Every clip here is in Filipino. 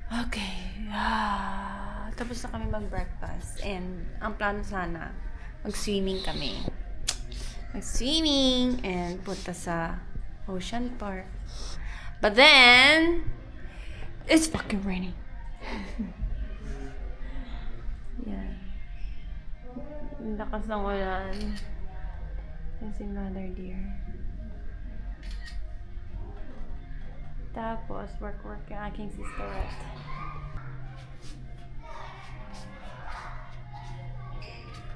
Okay. Tapos na kami mag-breakfast. And ang plano sana, mag-swimming kami. Mag-swimming and punta sa Ocean Park. But then, it's fucking raining. Yeah. Ang lakas ng ulan. Yan si Mother Dear. Tapos, work yung aking sisterette.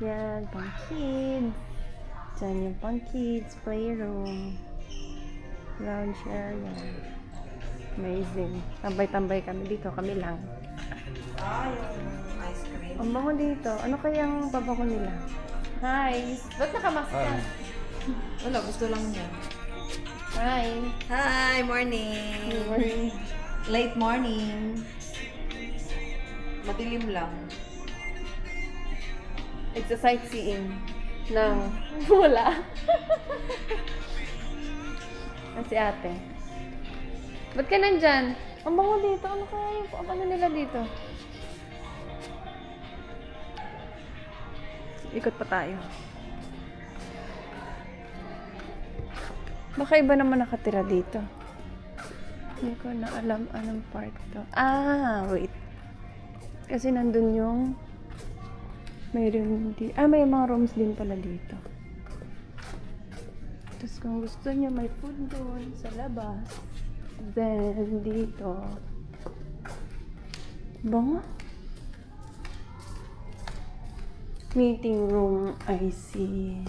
Yan, pang kids. Diyan yung pang kids, playroom. Lounge area. Amazing. Tambay-tambay kami dito, kami lang. Yung ice cream. Ang bango dito. Ano kayang babango nila? Hi! Ba't nakamask ka? Wala, gusto lang niya. Hi! Hi, morning. Good morning. Late morning. Madilim lang. It's a sightseeing ng wala. Si ate. Ba't ka nandyan? Ang bango dito. Ano kaya yung ano nila dito? Ikot pa tayo. Baka iba naman nakatira dito. Hindi ko na alam anong part to. Wait. Kasi nandun yung mayroon may mga rooms din pala dito. Tapos kung gusto niya may food doon sa labas. Then dito. Bango. Meeting room, I see.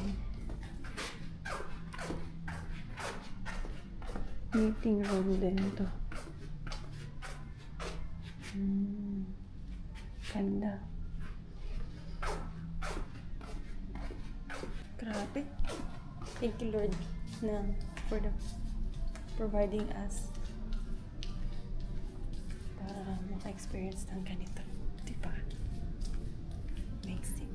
Meeting room din to. Ganda. Grabe. Thank you, Lord, for providing us para maka-experience ng ganito. Diba? Makes sense.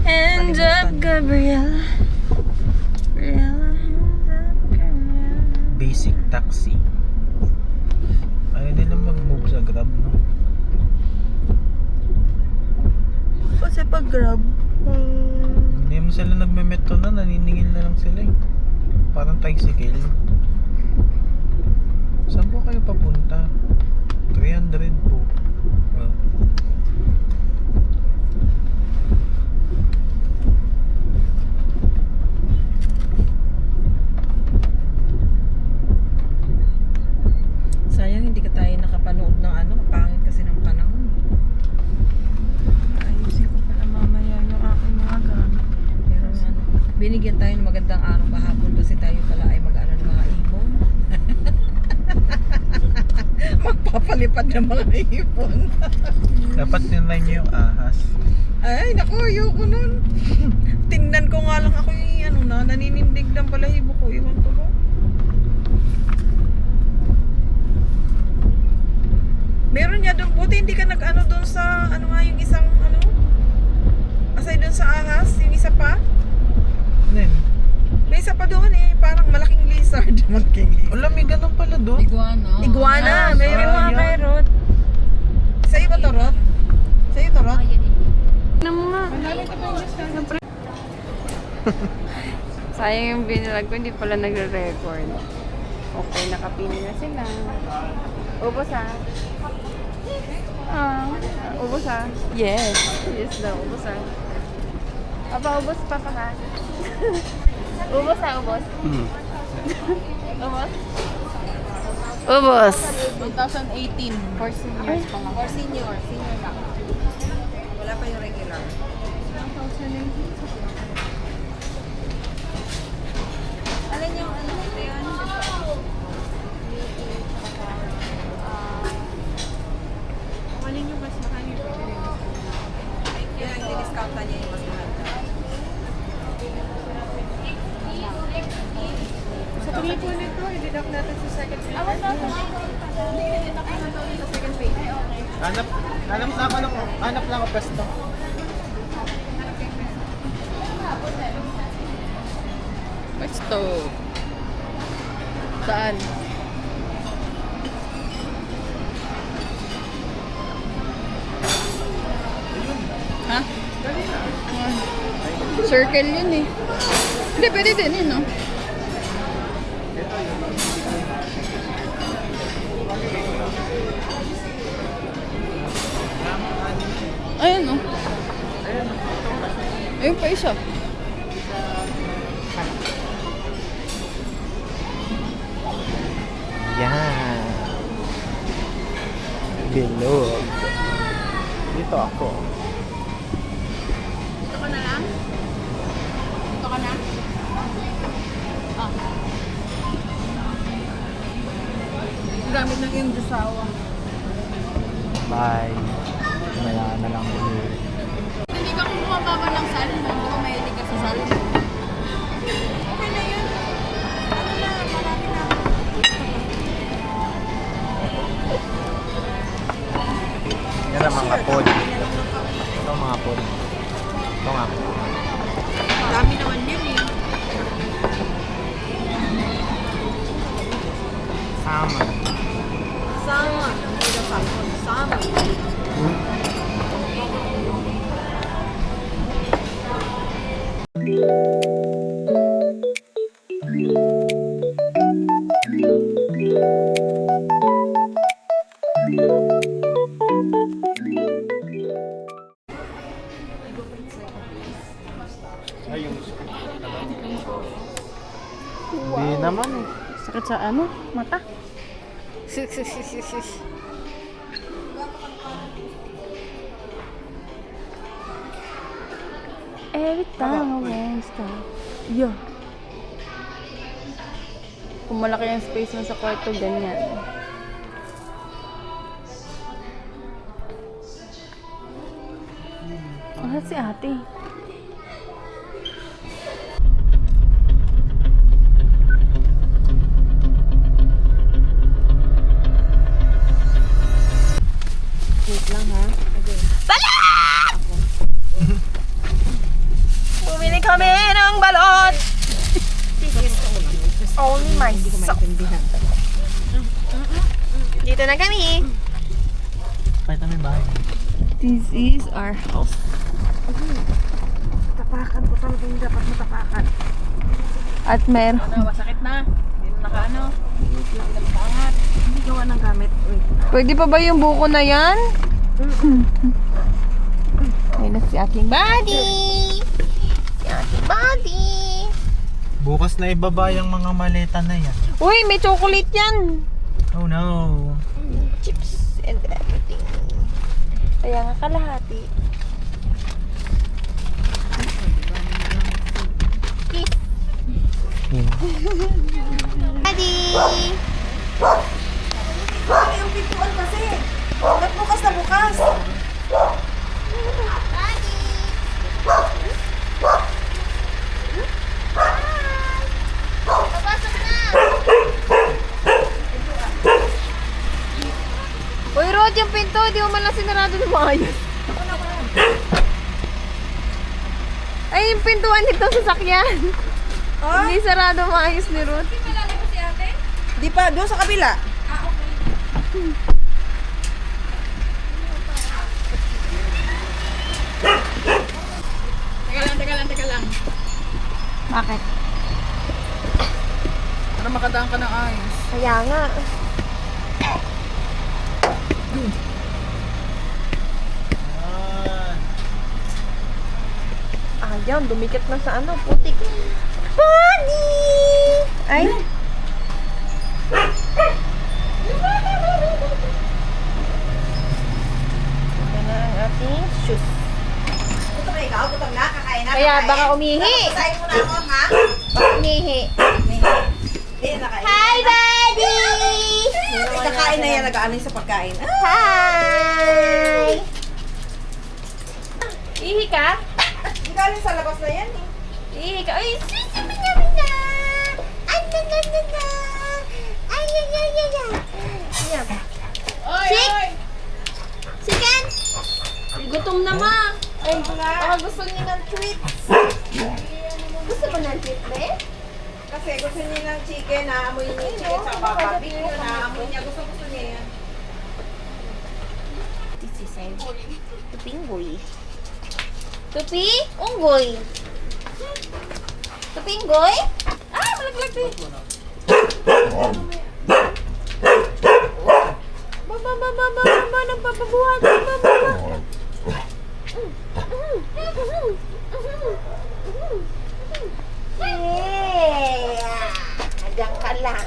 Hands up, Gabriel. Hands up, Gabriel. Basic taxi. Ayaw nila mag-move sa Grab, no? Kasi pag grab, Hindi mo sila nagme-metro na, naniningil na lang sila eh. Parang tricycle. Saan po kayo papunta? 300 po. Oh. sayang hindi ka tayo nakapanood ng kapangit kasi ng panahon. Ayusin ko pala mamaya yung aking mga gamit. Pero binigyan tayo ng magandang araw kahapon kasi tayo pala ay mag-ano ng mga ibon. Magpapalipad ng mga ibon. Dapat tinry nyo yung ahas. Ay, naku, ayoko nun. Tingnan ko nga lang ako yung naninindig ng balahibo ko. Iwan ko ba? Meron niya doon, buti hindi ka nag-ano doon sa, yung isang, aside doon sa ahas, yung isa pa. Ano yun? May isa pa doon parang malaking lizard. Malaking lizard. Wala, may ganun pala doon. Iguana, mayroon mga sayang. kairot. Sa'yo ba to, Rot? Sa'yo to, Rot? Ano mo nga? Sayang yung binilag ko, hindi pala nagre-record. Okay, nakapili na sila. Ubos ubos Yes. Yes daw, ubos Papa, ubos, papa ka. Ubos ubos. Ubos? Ubos. 2018. For seniors pa nga. Or senior lang. Wala pa yung regular. Alin yung ito yun? Alin yung mas makanya Discountan niya yung mas mahal. Sa tuloy po nito, i-deduct natin sa second page. Hindi, i-deduct natin sa second page. Hanap na ako pwesto. Pwesto. Saan? Ha? Circle yun eh. Hindi, pwede din yun, no? Ayun, no? Ayun pa isa. Yan. Bilog. Dito ako. Dito ka na lang? Dito ka na? Ah. Gamit ng iyong disawa. Bye. Maya na lang ulit. Hindi ka kumuha pa ba ng salon? Hindi ka mahilig ka sa salon. Okay na yun. Ano na, marami na. Yan ang mga pod. Ito ang mga pod. Ito nga. Dami naman yan eh. Sama. Sama. Hindi na salmon. Sama. Hindi naman eh. Sakit sa ano? Mata? Every time I want stop. Yeah. Kung malaki ang space mo sa kwarto, ganyan. Ah, si ate. Wait lang ha. Okay. Bumili kami ng balot! This is only myself. Dito na kami. Kahit na may bahay. This is our house. Tapakan ko talaga yung dapat matapakan. At meron. Masakit na. Hindi na nakaano. Wait lang. Pangat. Hindi gawa ng gamit. Wait. Pwede pa ba yung buko na yan? Ayun na si aking body. Si aking body. Bukas na ibaba yung mga maleta na yan. Uy, may chocolate yan. Oh no. Chips and everything. Kaya nga kalahati. Kiss. Daddy! Yung pintuan kasi. Nagbukas na bukas. Daddy! Papasok na! Uy, Rod, yung pinto, di mo man lang sinarado ng maayos. Ay, yung pintuan nito sasakyan. Ah? Hindi sarado maayos ni Rod. Di pa, doon sa kabila. Teka lang. Bakit? Para makadaan ka ng ayos. Kaya nga. Ayaw, dumikit na sa ano, putik. Buddy! Ay? Ito na ang ating shoes. Gutom na ikaw, gutom na, kakain na. Kaya baka umihi. Kain mo na ako, ha? Baka umihi. Hindi, nakain. Hi, buddy! Kakain na yan, nag-ano sa pagkain. Hi! Ihi ka? Ikaw, ay, susuminamina! Ay, na, na, na, na! Ay, ay, ay, ay, ay! Yan. Chick! Chicken! Ay, gutom na, ma! Ay, baka gusto niya ng treats. Gusto mo ng treat, be? Kasi gusto niya ng chicken, naamoy niya yung chicken sa barbecue, naamoy niya, gusto niya yan. This is a tupinggoy. Tupi? Unggoy. Tupinggoy? Ah, malaglag din. Baba, nagpapabuhat. Baba. Diyan ka lang.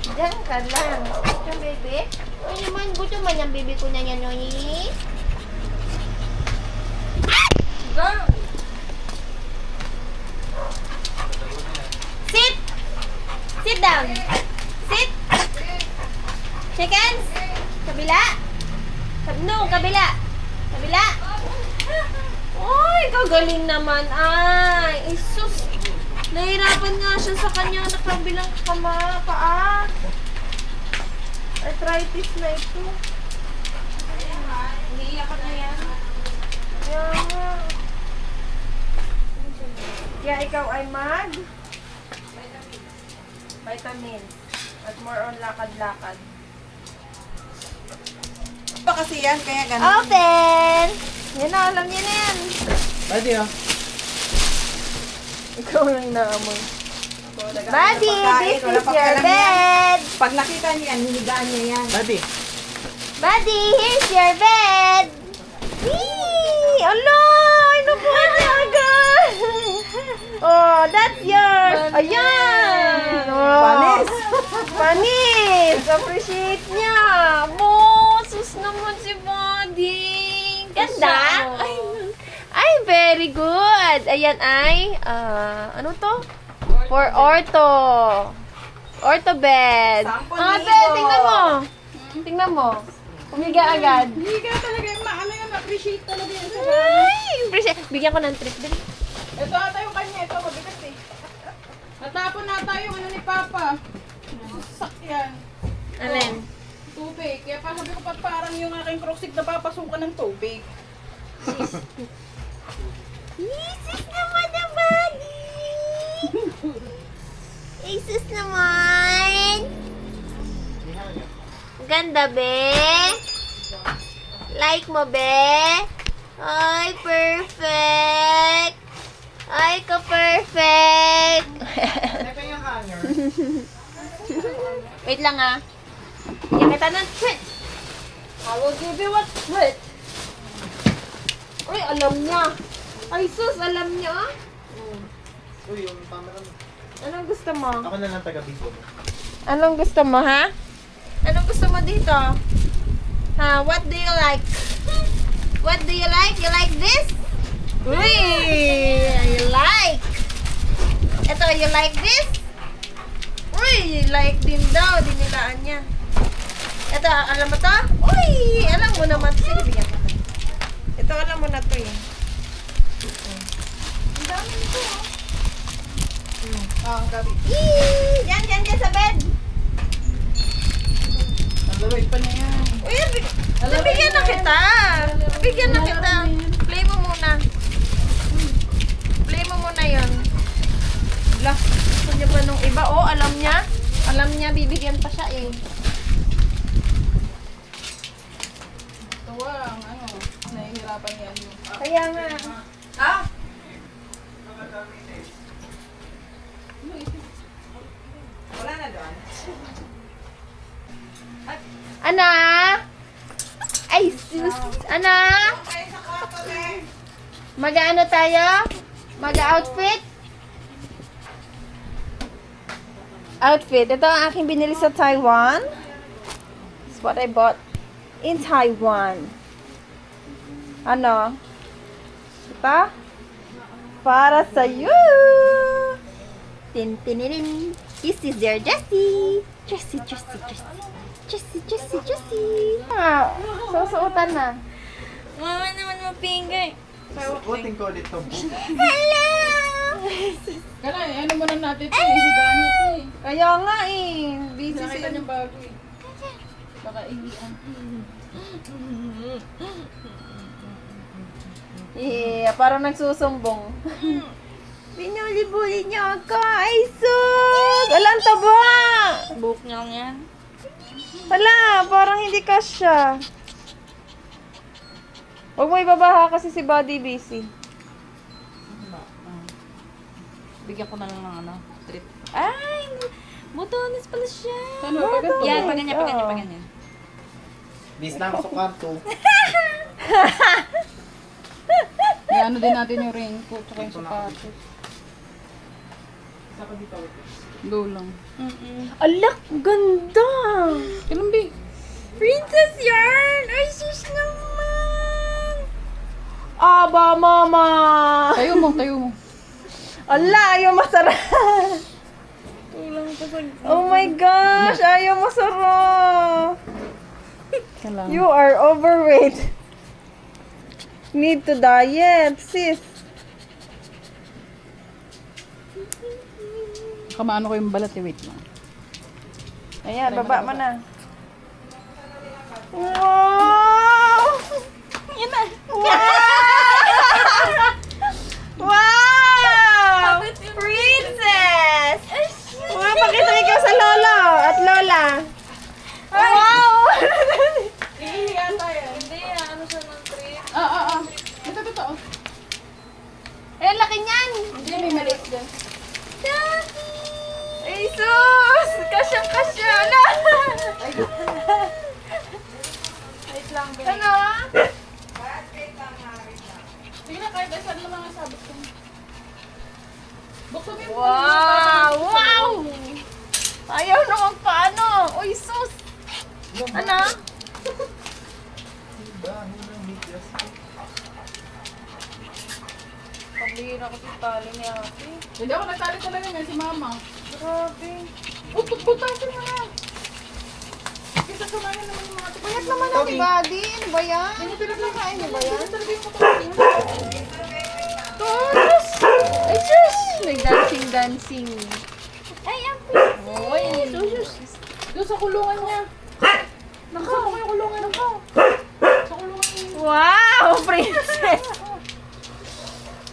Diyan ka lang. Yung baby? Ay naman, gusto man yung baby ko na yan, Noy. Sit! Sit down. Sit! Chickens! Kabila! No, kabila! Kabila! Ay, kagaling naman. Ay, isus. Nahirapan nga siya sa kanyang nakabilang paa. Arthritis na ito. Iiyak ka na yan. Yan. Kaya ikaw ay vitamin. At more on lakad-lakad. Pa kasi yan, kaya ganun. Open! Yan na, alam niya na yan. Pwede ah. Ikaw lang naamoy. Buddy, Buddy, this is your bed. Pag nakita niya yan, hinigaan niya yan. Pwede. Buddy, here's your bed. Whee! Ala! Inupuan niya agad. Oh, that's yours. Ayan. Oh. Panis. Panis. Appreciate niya. Sus naman si Buddy. Ganda. Ay, very good. Ayan ay, ano to? For ortho. Ortho bed. 10,000. Tingnan mo. Tingnan mo. Umiga agad. Hindi ka talaga yung maano yun, appreciate talaga yan sa Ay, appreciate. Bigyan ko ng treat din. Ito ata yung kanya, ito mabigat eh. Natapon nata yung ano ni Papa. Sakyan. Alin? Tubig. Kaya pa sabi ko pa parang yung aking crossik na papasukan ng tubig. Isis naman na Buddy. Isis naman. Ganda, be. Like mo, be. Ay, perfect. Ay, ka-perfect. Teka yung hanger. Wait lang, ah. Bigyan kita ng treat. I will give you a treat. Uy, alam niya. Ay, sus, alam niya, ah. Uy, yung camera mo. Anong gusto mo? Ako na lang taga-bigo. Anong gusto mo, ha? Anong gusto mo dito? Ha? What do you like? What do you like? You like this? Uy! You like? Ito, you like this? Uy! You like din daw. Dinilaan niya. Ito, alam mo to? Uy! Alam mo naman. Sige, bigyan ko. Ito, alam mo na to eh. Ang dami nito, oh. Ang gabi. Yan sa bed. Ang lawit pa na yan. Uy, nabigyan na kita. Nabigyan na kita. Play mo muna. Play mo muna yun. Blah. Gusto niya pa nung iba. Oh, alam niya. Alam niya, bibigyan pa siya eh. Tuwa ang ano, nahihirapan yan yung... Kaya nga. Ah! Wala na doon. Ana? Ay, sus. Ana? Ay, sa kwarto eh. Mag-ano tayo? Mag-outfit? Outfit. Ito ang aking binili sa Taiwan. It's what I bought in Taiwan. Ano? Ito? Para sa'yo! Tin, tinirin. This is your Jessie. Jessie. Ah, susuotan na. Mama naman mapingay. Buting ko dito. Hello! Kala, ano muna natin ito, higaan niya ito eh. Kaya nga eh. Busy Nakita siya. niyang bago eh. Baka ihian. Yeah, parang nagsusumbong. Binuli-buli niya ako. Ay, sus! Alam taba! Buhok niya lang yan. Hala, parang hindi kasya. Huwag mo ibabaha kasi si Buddy busy. Bigyan ko na lang ng ano, treat. Ay, butones pala siya. Saan ba? Pagkat- Yan, pag ganyan, pag ganyan, pag ganyan. Bis na ako sa kwarto. Ano din natin yung raincoat tsaka yung sapatos. Go lang. Alak, ganda! Kailan ba? Princess yarn! Ay, sus naman! Aba, mama! Tayo mo, tayo mo. Ala, ayaw masarap! Tulang pa sa... Oh my gosh, ayaw masarap! Kailangan. You are overweight. Need to diet, sis. Kamaano ko yung balat eh, wait lang. Ayan, baba mo na. Wow! Yan na. Wow! Wow! Princess! Wow, pakita ikaw sa lolo at lola. Wow! Iihiya tayo. Hindi, ano siya ng treat? Ah. Ito, totoo. Eh, laki niyan. Hindi, may maliit dyan. Daddy! Ay, sus! Kasyang-kasya na! Wait lang, babe. Ano? Sige na, kahit saan lang mga sabot ko. Buksan mo yung Wow! Wow! Ayaw na magpaano. Uy, sus! Ano? Pabira ko si tali ni ate. Hindi ako nagtali talaga ngayon si mama. Grabe. Butasin mo na. Kita sumayan naman yung mga tipa. Payat naman ang Buddy. Ano ba yan? Pinakain niyo ba yan? Talaga yung motor niya. Sus! Ay, sus! Nag-dancing-dancing. Ay, ang Oy, doon sa kulungan niya. Nakasama ko yung kulungan ko. Sa kulungan niya. Wow! Princess!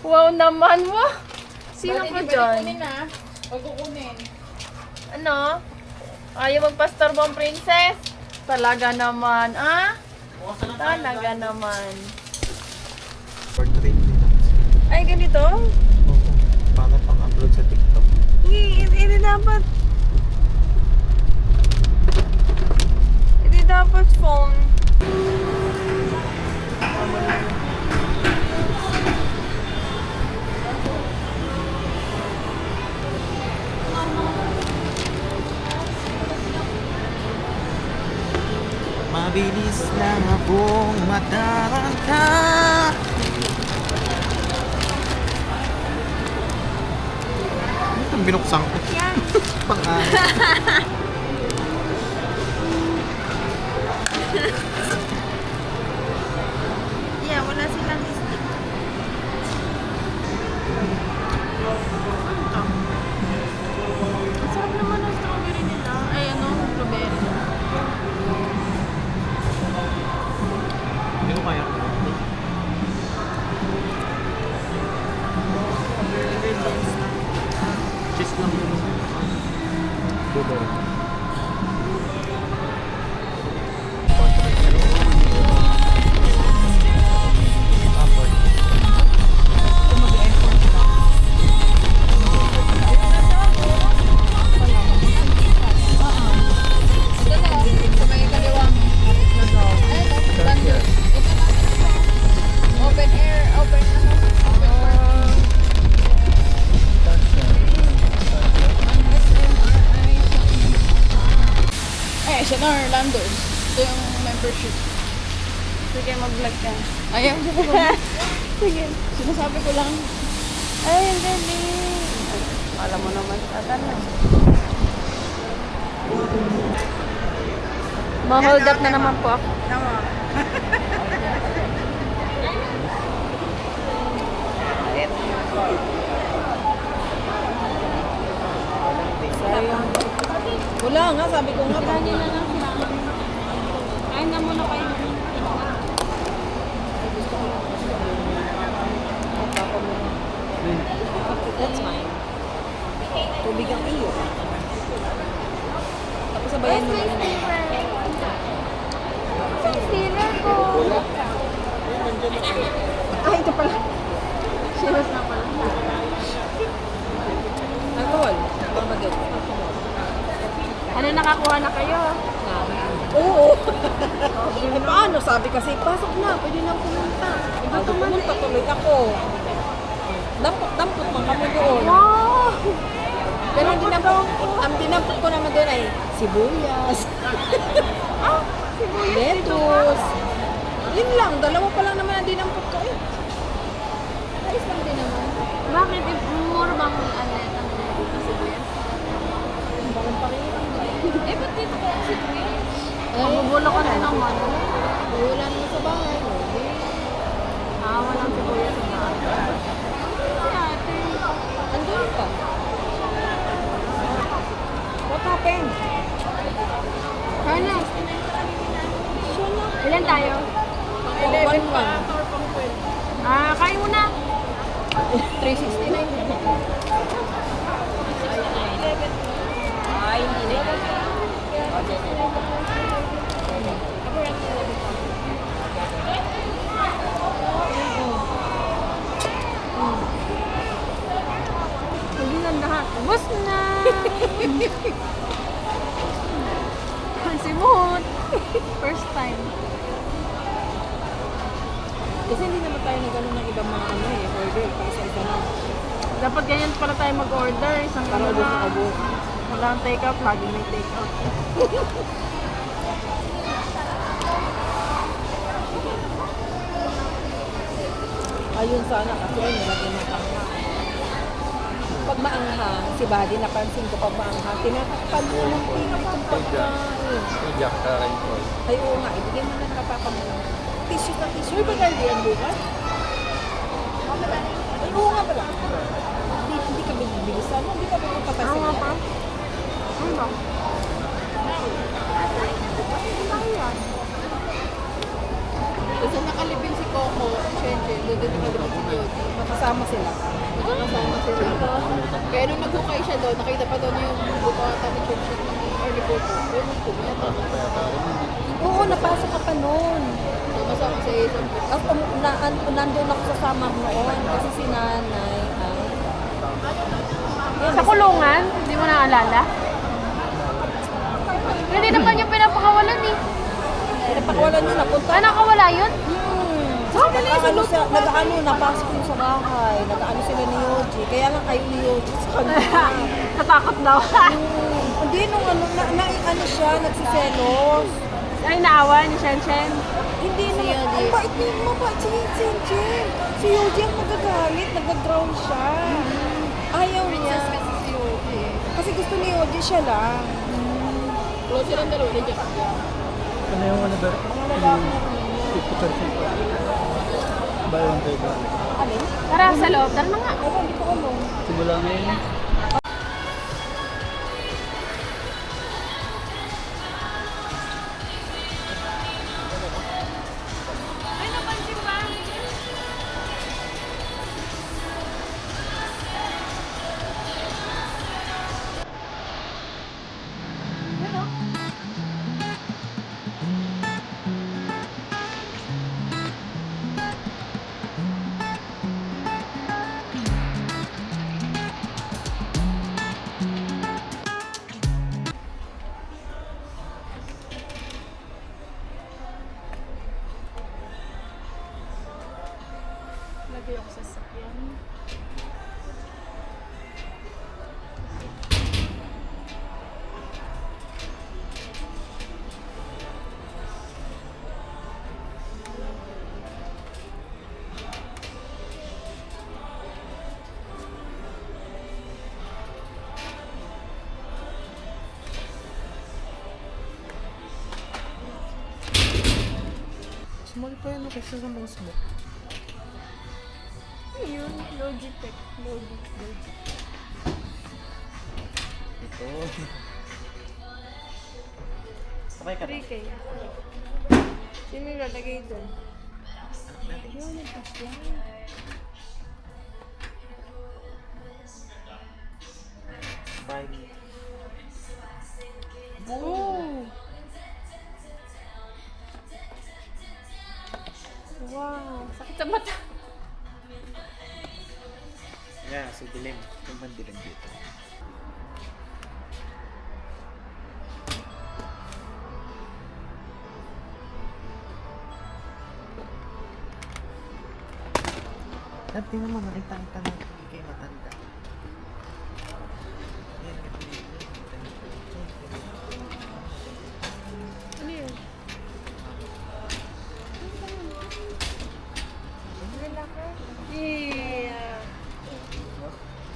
Wow naman mo! Sino Bakit ka hindi dyan? pwede kunin ah? Pag kukunin. Ano? Ayaw magpastorbo ang princess? Talaga naman, ah? Talaga naman. Portrait nila. Ay, ganito? Oo. Para pang-upload sa TikTok. Hindi dapat. Hindi dapat phone. Mabilis lang akong mataranta. Ano itong binuksan ko? Yan. Yeah, wala silang stick. Ang sarap naman ang strawberry nila. Ay, ano? Blueberry. Hindi ko kaya. Cheese lang yun. Blueberry. Sa may kaliwang. Open air, open ano? Open park. Ay, siya na Orlando's. Ito yung membership. Sige, mag-vlog ka. Ayaw ko ba? Sige. Sinasabi ko lang. Ay, ang galing. Alam mo naman, atan na. Ma-hold up na naman po ako. sabi ko nga. Sila nila lang sila. Kain na muna kayo. That's fine. Tubig ang iyo. Tapos sabayan mo na. Concealer ko. Ay, ito pala. Shiras na pala. Alcohol. Pamagod. Ano, nakakuha na kayo? Oo. Eh paano? Sabi kasi, pasok na. Pwede na pumunta. Pumunta tuloy ako. Dampot man kami doon. Wow! Pero ang dinampot ko naman doon ay sibuyas. Lettuce. Yun lang. Dalawa pa lang naman ang dinampot ko eh. Ayos lang din naman. Bakit? Mura bang ano ang sibuyas? Bakit pa rin? Eh, ba't dito ko ang sibuyas? Magugulo ka na naman. Wala naman sa bahay. Walang sibuyas sa bahay. Si ate. Andun pa. What happened? Kaya ilan tayo? 11 pa. Kain muna. 369. Ay, hindi na. Hindi na lahat. Ubus na. Simut. First time. Kasi hindi naman tayo nag-ano ng ibang mga ano eh, order. Isa-isa na. Dapat ganyan pala tayo mag-order. Isang Para ano ubos na. na ubos. Walang take-out. Lagi may take-out. Ayun sana kasi nilagyan ng pangha. Pag maanghang, si Buddy napansin ko pag maanghang, tinatakpan mo ng pilit ang pagkain. Jack ka rin po. Ay oo nga, ibigay mo na nakapapamula. Tissue ka, tissue. Uy, bagal yan bukas? Ay oo nga pala. Hindi ka bilisan mo, hindi ka magpapasin Nga yan. pa. Ano ba? Kasi nakalibing si Coco, Shenchen, doon din nakalibing si Jody. Makasama sila. Magkakasama sila. Kaya nung naghukay siya doon, nakita pa doon yung bukata ni Shenchen ng early Coco. Pero nung pumunta. Oo, napasok ka pa noon. Napasok sa isang. Nandun ako sa summer noon kasi si nanay ay... Sa kulungan? Hindi mo naalala? Hindi naman yung pinapakawalan eh. Napakawalan nyo, napunta. Nakawala yun? Nag-ano siya, nag-ano, napasok yun sa bahay. Nag-ano sila ni Yoji. Kaya nga kayo ni Yoji sa kanila. Natakot daw. Hindi, nung ano, ano siya, nagsiselos. Ay, naawa ni Shen. Hindi naman, ang bait niya, mabait si Chen. Si Yoji ang magagalit, nag-drown siya. Ayaw niya. Kasi gusto ni Yoji siya lang. Close silang dalawa, nandiyan ka. Ano yung ano ba? Yung 50% pa. Buy one take one. Alin? Tara, sa loob. Tara na nga. Ako, hindi ko alam. Simula na yun. Ay, napansin ba? Lagay ako sa sakyan. Small pa yun, kasi sa mga smoke. Yun, Logitech. Ito. Okay ka na? 3K. Sino yung lalagay doon? Yun, nagpasya. Bye. Oh! Wow, sakit sa mata. Yeah, so dilim. Yung mandilim dito. At tingnan mo, nakita-kita na kay matanda. Yan, Ano yun? Yeah.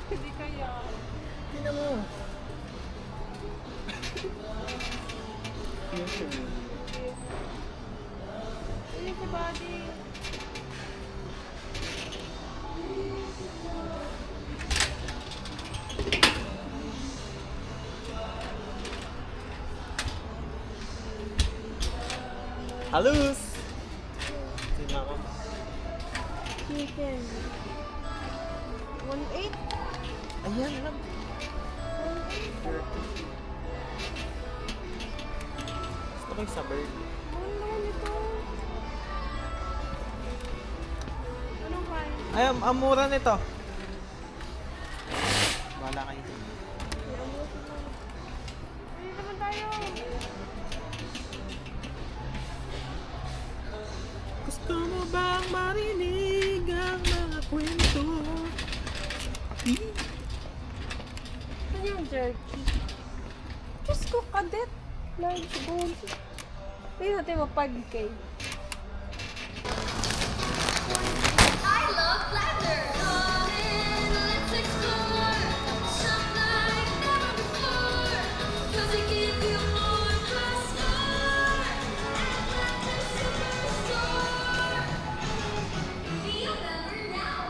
Hindi kaya. tingnan mo. Future. Ano si body? Halus! Si mama mo. Chicken. 1.8? Ayan lang. 30. Gusto ko yung sa bird. Ano naman ito? Anong kain? Ay, ang mura nito. Wala kayo. Ay, naman tayo. Gusto mo bang marinig ang mga kwento? Ano yung jerky? Diyos ko, kadet. Large bones. Tingnan natin mo, 5K. I love laughter. Come in, let's explore. Something like never before. 'Cause it gives you more plus more. At Laughter Superstore. Be a member now.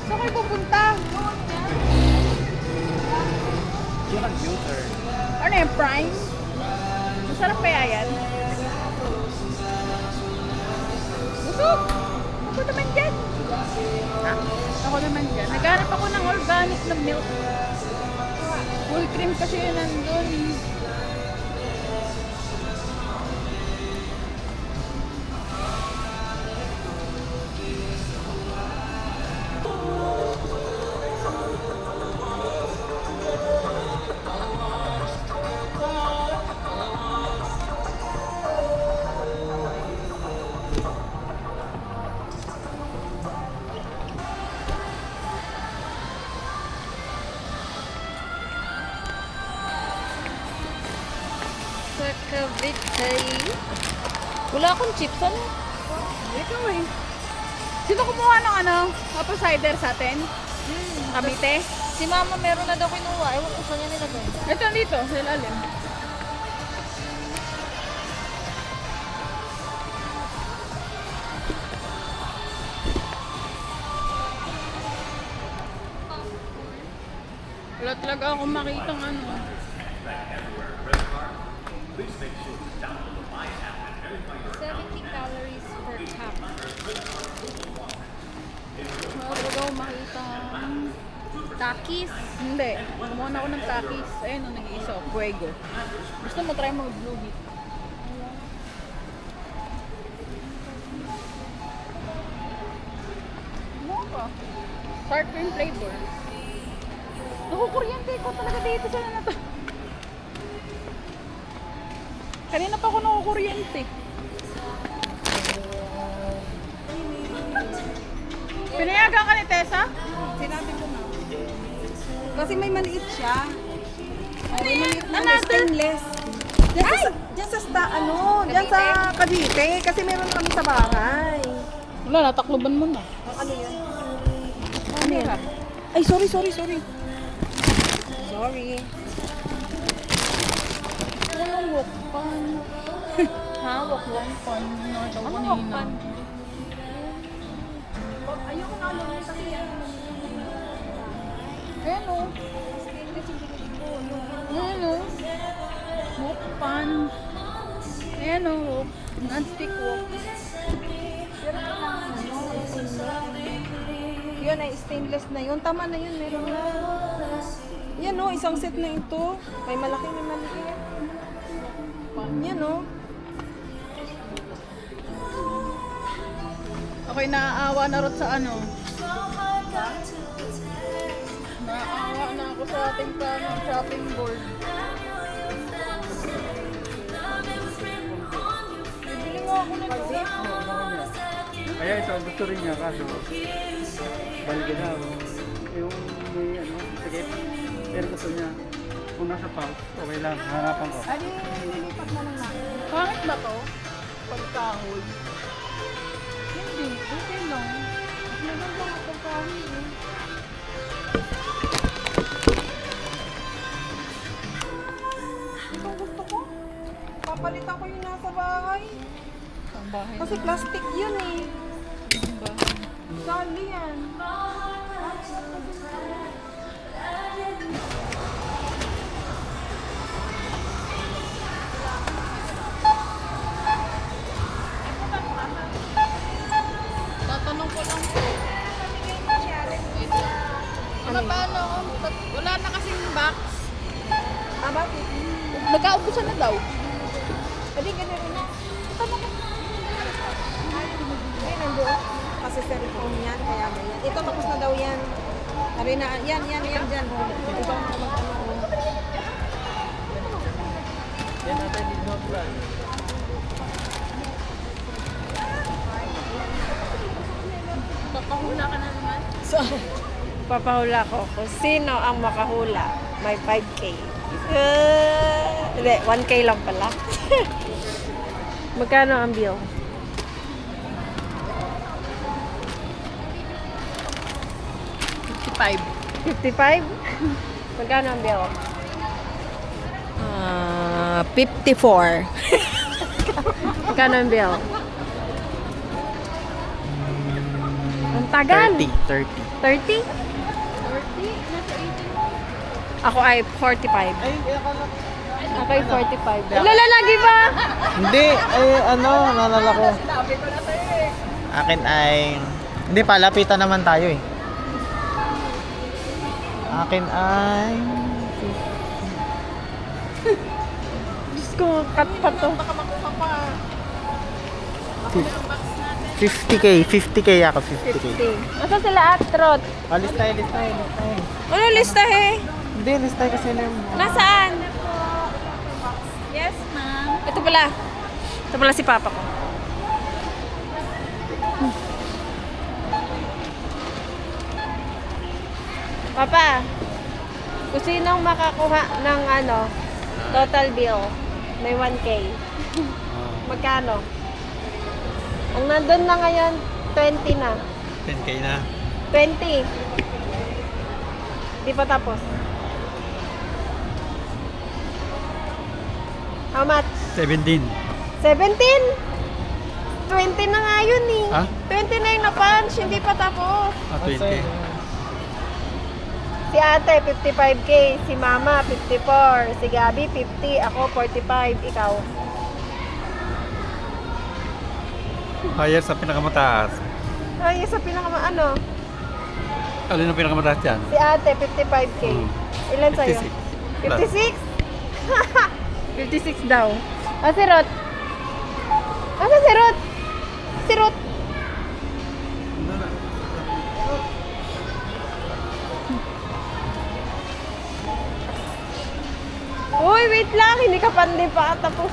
Saan kayo pupunta? Yung computer. Ano yung prime? Masarap kaya yan? Busog! Ako naman dyan. Ako naman dyan. Naghanap ako ng organic na milk. Full cream kasi yun nandun. Victory. Wala akong chips. Ano? Ikaw eh. Sino kumuha ng ano? Apple cider sa atin? Kamite? Si mama meron na daw kinuha. Ewan ko saan niya nilagay. Ito dito, sa ilalim. Wala talaga akong makitang ano. $70 per cup. Wala talaga akong makitang Takis. Hindi. Kumuha na ako ng takis. Ayun, nag-iisa. Fuego. Gusto mo try mo blue heat? Ano ka? Sour cream flavor. Nakukuryente ko talaga dito sa na to. Kanina pa ako nakukuryente. Pinayagan ka ni Tessa? Sinabi ko na. Kasi may maliit siya. May maliit na Another? stainless. Diyan sa Cavite. Kasi meron kami sa bahay. Wala, natakloban mo na. Ano yan? Ano yan? Ay, sorry. Sorry. Anong wokpan? Ha? Wokpan? Anong wokpan? Ayoko na alam kasi yan. Ayan o. Ayan o. Wokpan. Ayan o. Non-stick wok. Yun ay stainless na yun. Tama na yun, meron na. Yan o, isang set na ito. May malaki, may maliit. Yan o. Okay, naaawa na rin sa ano. Naaawa na ako sa ating shopping board. Bibili mo ako na ito. Kaya ito, gusto rin niya kaso balikin na yung may sakit. Pero gusto niya kung nasa pouch, okay lang, hanapan ko. Ay, nilipat na lang natin. Pangit ba to? Pagkahoy. Hindi, okay lang. Maganda ang pagkahoy eh. Itong gusto ko. Papalitan ko yung nasa bahay. Ang bahay Kasi plastic yun eh. ng bahay. Sali yan. Tatanong ko lang po. Wait lang. Ano ba ano? Wala na kasing box. Ah, bakit? Nagkaubusan na daw. Pwede ganun rin na. Ay, nandoon. Kasi cellphone yan, kaya ganyan. Ito, tapos na daw yan. Sabi na, yan, dyan. Ito ang mag-ano. Yan natin dito na plan. Papahula ka na naman. So, papahula ko kung sino ang makahula. May 5K. Hindi, 1K lang pala. Magkano ang bill? 55. 55? Magkano ang bill? 54. Magkano ang bill? Ang tagal. 30. 30? 40? Nasa 80. Ako ay 45. Ay, akala ko. Ako ay 45. Lagi ba? Hindi, ay ano, nalala ko. Sinabi ko na sa'yo eh. Akin ay... Hindi, palapitan naman tayo eh. Akin ay... Diyos ko, cut pa to. Baka makuha pa. 50k, 50k ako, 50k. 50. Asa sila Atrot? Alis tayo. Ano listahe? Hindi, alis tayo kasi na yung... Nasaan? Yes, ma'am. Ito pala. Ito pala si Papa ko. Papa, kung sinong makakuha ng total bill, may 1K. Magkano? Ang nandun na ngayon, 20 na. 10k na. 20. Di pa tapos. How much? 17. 17? 20 na nga yun eh. Ha? 20 na yung na-punch, hindi pa tapos. 20. Si ate, 55K. Si mama, 54. Si Gabi, 50. Ako, 45. Ikaw? Higher sa pinakamataas. Ay, sa ano? Alin ang pinakamataas yan? Si ate, 55K. Ilan sa'yo? 56. 56? 56 daw. Ah, si Rot. Asa si Rot? Si Rot. Uy, wait lang. Hindi ka pandi pa tapos.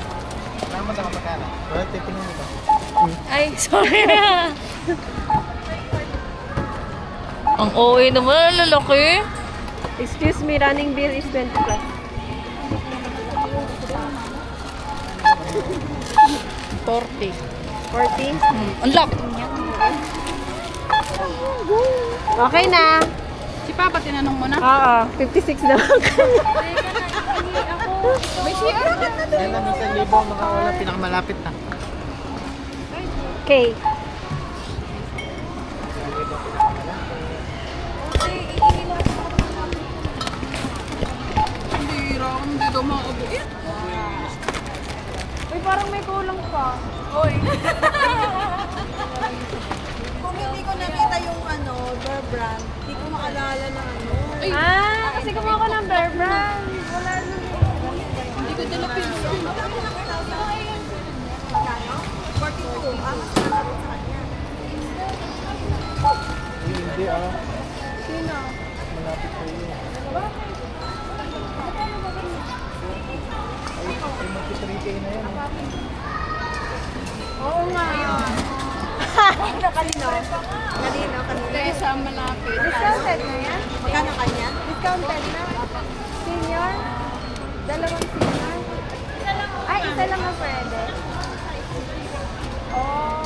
Naman sa magkano? Well, titingnan ito. Ay, sorry. Ang OA naman, lalaki. Excuse me, running bill is 20 plus. 40. 40? Unlock! Okay na. Si Papa, tinanong mo na? Oo, 56 na. May CR ka na doon. Yan lang, isang libo ang makawala, pinakamalapit na. Okay. Hindi daw makakabuit. Uy, parang may kulang pa. Oy. Kung hindi ko nakita yung Bear Brand, hindi ko maalala na Kasi kumuha ko ng Bear Brand. Wala na. Hindi ko dala pinso. 42. Mas malapit sa kanya. Hindi ah. Sino? Malapit sa iyo. Ay, mag-3K na yan. Oo nga. Kanino? Kanino? Kaya sa malapit. Discounted na yan? Magkano kanya? Discounted na. Senior? Dalawang senior? Ay, isa lang ang pwede. Oh.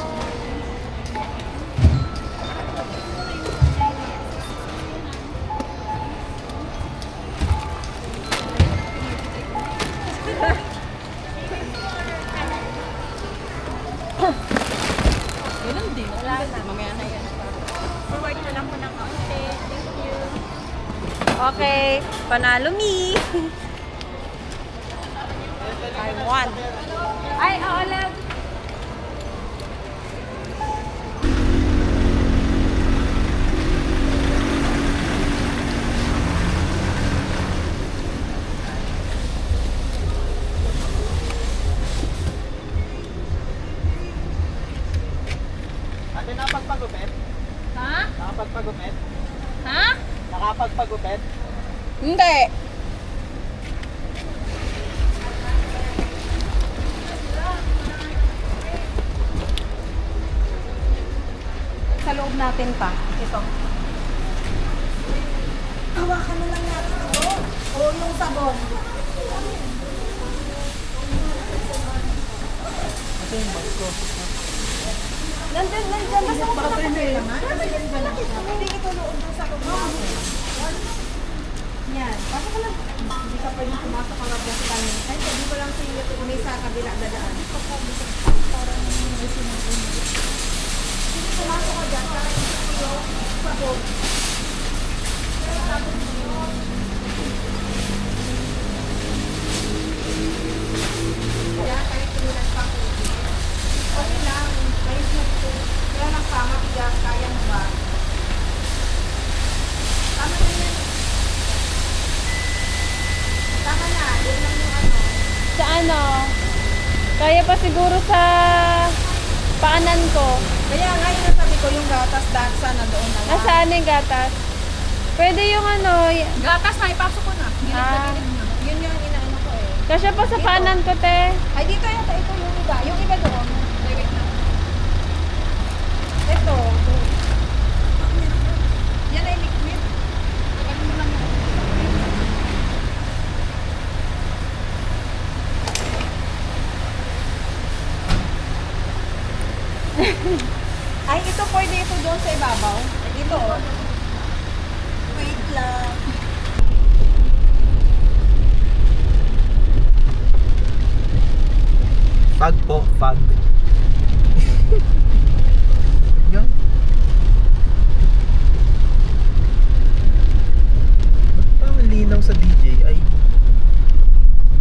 Ganun din. Wala na. Mamaya na yan. Forward na lang po ng kaunti. Thank you. Okay. Panalo me. I won. Ay, oo lang. Ate, nakapagpagupit? Ha? Nakapagpagupit? Ha? Nakapagpagupit? Hindi. Sa loob natin pa. Ito. Hawakan na lang natin ito. O yung sabon. Ate, yung box ko. Nandun. Basta ko pa hindi ito loob doon sa loob. Yan. Basta ko lang. Hindi ka pwede pumasok ang loob sa kanya. Kahit sabi ko lang sa iyo kung may sa kabila dadaan. Hindi pumasok ka dyan. Para hindi ko sabon. Kaya kahit tulunan pa ko. Okay lang. Ayos na ito. Kaya lang pa, matigas. Kaya mo ba? Tama na yan. Tama na. Yun lang yung Sa ano? Kaya pa siguro sa paanan ko. Kaya nga yun ang sabi ko yung gatas dahil sana doon na lang. Nasaan yung gatas? Pwede yung ano, Gatas na, ipasok ko na. Gilid nyo. Yun yung inaano ko eh. kasya pa sa paanan ko, te. Ay dito yata ito yung iba. Yung iba doon. Wait na. Ito. Yan ay liquid. Ano mo lang yan? Ay ito pwede ito doon sa ibabaw. Dito oh. Wait lang. Fag po, fag.